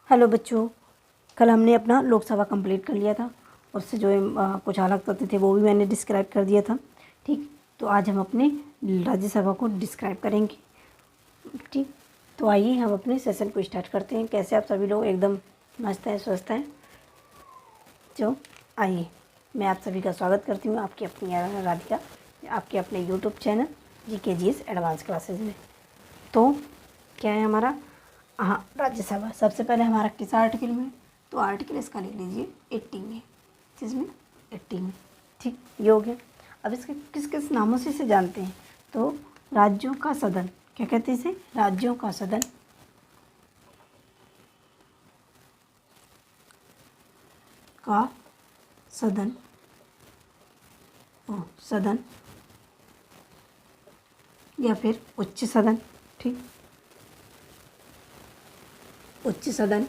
Hello बच्चों, कल हमने अपना लोकसभा कंप्लीट कर लिया था। उससे जो कुछ अलग तथ्य थे वो भी मैंने डिस्क्राइब कर दिया था। ठीक, तो आज हम अपने राज्यसभा को डिस्क्राइब करेंगे। ठीक, तो आइए हम अपने सेशन को स्टार्ट करते हैं। कैसे आप सभी लोग एकदम मस्त हैं, स्वस्थ हैं? जो आइए, मैं आप सभी का स्वागत करती हूँ आपकी अपनी राधिका, आपके अपने YouTube channel GKGS advance classes में। तो क्या है हमारा? हाँ, राज्यसभा। सबसे पहले हमारा किस आर्टिकल में? तो आर्टिकल इसका लिख लीजिए 80 में। जिसमें 80 में। ठीक, ये हो गया। अब इसके किस किस नामों से इसे जानते हैं? तो राज्यों का सदन। क्या कहते हैं इसे? राज्यों का सदन। का सदन। सदन या फिर उच्च सदन। ठीक, उच्च सदन।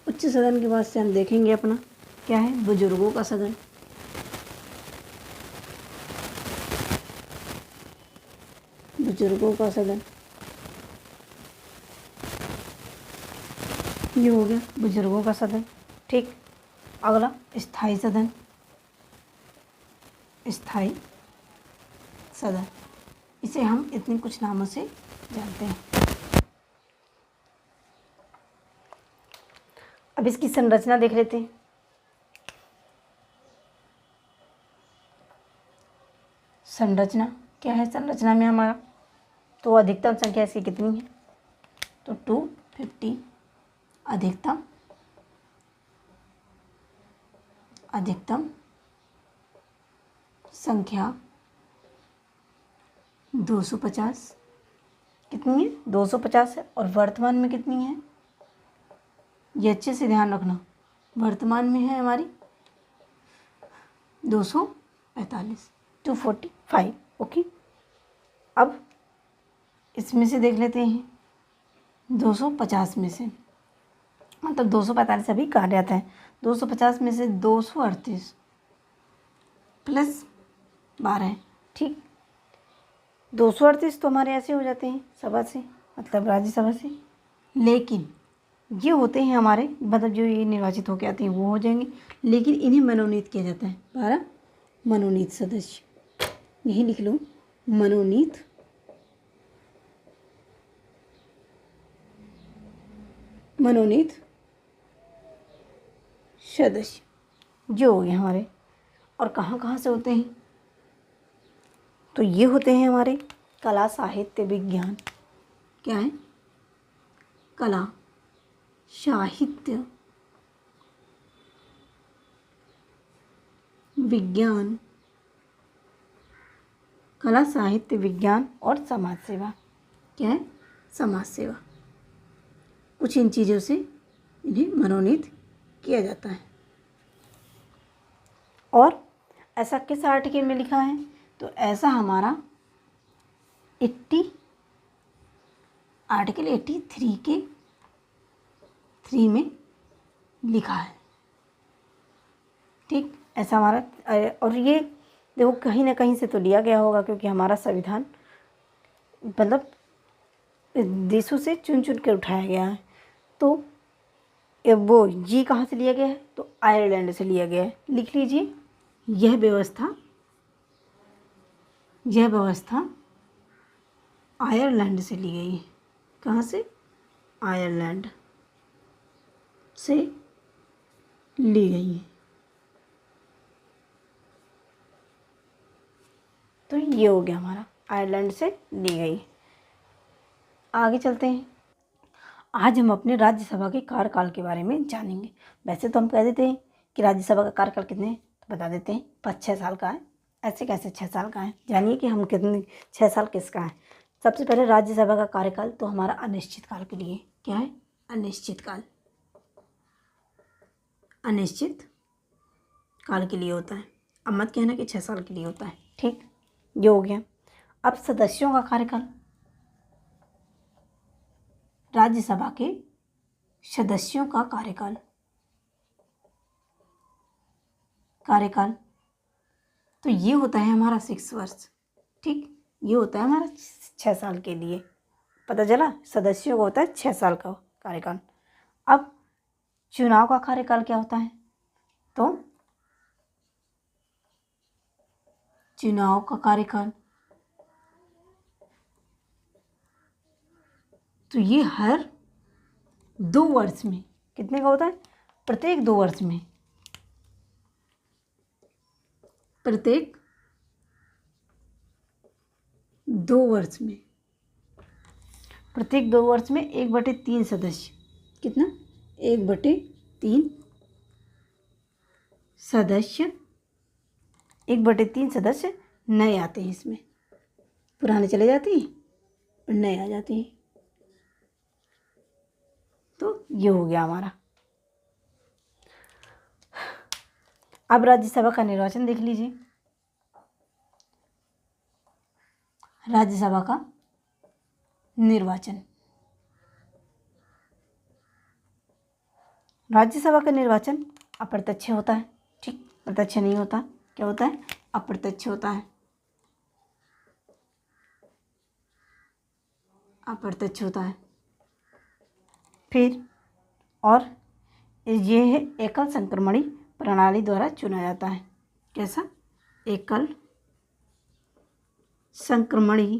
उच्च सदन के बाद से हम देखेंगे अपना क्या है? बुजुर्गों का सदन। बुजुर्गों का सदन, ये हो गया बुजुर्गों का सदन। ठीक, अगला स्थायी सदन। स्थायी सदन, इसे हम इतने कुछ नामों से जानते हैं। अब इसकी संरचना देख लेते हैं। संरचना क्या है? संरचना में हमारा तो अधिकतम संख्या इसकी कितनी है? तो 250 अधिकतम संख्या 250। कितनी है? 250 है। और वर्तमान में कितनी है? ये अच्छे से ध्यान रखना, वर्तमान में है हमारी 245, 245। ओके, अब इसमें से देख लेते हैं 250 में से, मतलब 245 अभी कहा जाता है। 250 में से 238 प्लस 12। ठीक, 238 तो हमारे ऐसे हो जाते हैं सभा से, मतलब राज्यसभा से। लेकिन ये होते हैं हमारे, मतलब जो ये निर्वाचित होकर आते हैं वो हो जाएंगे, लेकिन इन्हें मनोनीत किया जाता है। 12 मनोनीत सदस्य, यही लिख लो, मनोनीत सदस्य जो हो गए हमारे। और कहाँ कहाँ से होते हैं? तो ये होते हैं हमारे कला, साहित्य, विज्ञान। क्या है? कला, साहित्य, विज्ञान। कला, साहित्य, विज्ञान और समाज सेवा। क्या है? समाज सेवा। कुछ इन चीज़ों से इन्हें मनोनीत किया जाता है। और ऐसा किस आर्टिकल में लिखा है? तो ऐसा हमारा 80 आर्टिकल 83 के 3 में लिखा है। ठीक, ऐसा हमारा। और ये देखो कहीं ना कहीं से तो लिया गया होगा, क्योंकि हमारा संविधान मतलब देशों से चुन चुन कर उठाया गया है। तो वो जी कहाँ से लिया गया है? तो आयरलैंड से लिया गया है। लिख लीजिए, यह व्यवस्था आयरलैंड से ली गई है। कहाँ से? आयरलैंड से ली गई है। तो ये हो गया हमारा, आयरलैंड से ली गई। आगे चलते हैं। आज हम अपने राज्यसभा के कार्यकाल के बारे में जानेंगे। वैसे तो हम कह देते हैं कि राज्यसभा का कार्यकाल कितने हैं, तो बता देते हैं 6 साल का है। ऐसे कैसे 6 साल का है? जानिए कि हम कितने 6 साल किसका है। सबसे पहले राज्यसभा का कार्यकाल तो हमारा अनिश्चित काल के लिए। क्या है? अनिश्चित काल। अनिश्चित काल के लिए होता है। अब मत कहना कि 6 साल के लिए होता है। ठीक, ये हो गया। अब सदस्यों का कार्यकाल, राज्यसभा के सदस्यों का कार्यकाल तो ये होता है हमारा 6 वर्ष। ठीक, ये होता है हमारा 6 साल के लिए। पता चला? सदस्यों का होता है 6 साल का कार्यकाल। अब चुनाव का कार्यकाल क्या होता है? तो चुनाव का कार्यकाल तो ये हर 2 वर्ष में, कितने का होता है? प्रत्येक 2 वर्ष में, प्रत्येक 2 वर्ष में, प्रत्येक 2 वर्ष में 1/3 सदस्य, कितना? 1/3 सदस्य, 1/3 सदस्य नए आते हैं इसमें, पुराने चले जाते हैं और नए आ जाते हैं। तो ये हो गया हमारा। अब राज्यसभा का निर्वाचन देख लीजिए। राज्यसभा का निर्वाचन, राज्यसभा का निर्वाचन अप्रत्यक्ष होता है, ठीक, प्रत्यक्ष नहीं होता। क्या होता है? अप्रत्यक्ष होता है, अप्रत्यक्ष होता है। फिर और ये है एकल संक्रमणी प्रणाली द्वारा चुना जाता है। कैसा? एकल संक्रमणी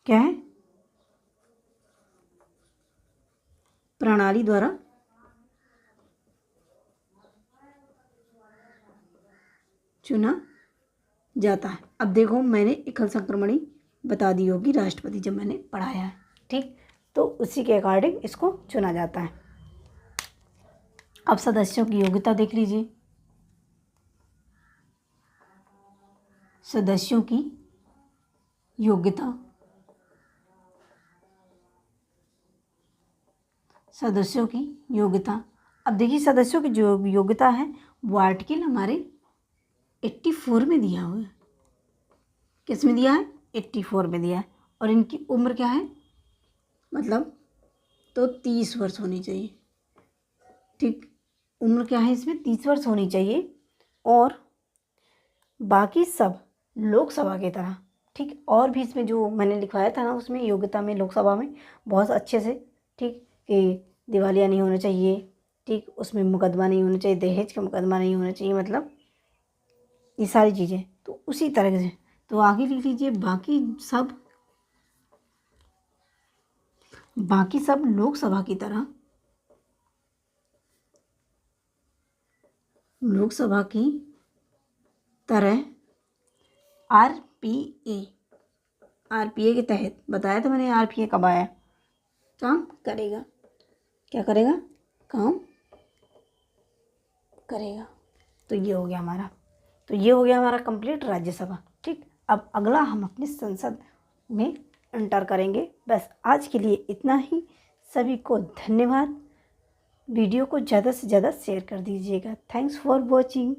क्या है? प्रणाली द्वारा चुना जाता है। अब देखो, मैंने एकल संक्रमणी बता दी होगी राष्ट्रपति जब मैंने पढ़ाया है, ठीक, तो उसी के अकॉर्डिंग इसको चुना जाता है। अब सदस्यों की योग्यता देख लीजिए। सदस्यों की योग्यता, सदस्यों की योग्यता, अब देखिए सदस्यों की जो योग्यता है वो आर्टिकल हमारे 84 में दिया हुआ है। किस में दिया है? 84 में दिया है। और इनकी उम्र क्या है? मतलब तो 30 वर्ष होनी चाहिए, ठीक, उम्र क्या है इसमें? 30 वर्ष होनी चाहिए। और बाकी सब लोकसभा की तरह, ठीक, और भी इसमें जो मैंने लिखवाया था ना उसमें योग्यता में लोकसभा में बहुत अच्छे से, ठीक, कि दिवालिया नहीं होना चाहिए, ठीक, उसमें मुकदमा नहीं होना चाहिए, दहेज का मुकदमा नहीं होना चाहिए, मतलब ये सारी चीज़ें तो उसी तरह से। तो आगे लिख लीजिए बाकी सब लोकसभा की तरह, लोकसभा की तरह आरपीए के तहत, बताया था मैंने आरपीए कब आया, काम करेगा। क्या करेगा? काम करेगा। तो ये हो गया हमारा कंप्लीट राज्यसभा, ठीक। अब अगला हम अपनी संसद में एंटर करेंगे। बस आज के लिए इतना ही। सभी को धन्यवाद। वीडियो को ज़्यादा से ज़्यादा शेयर कर दीजिएगा। Thanks for watching.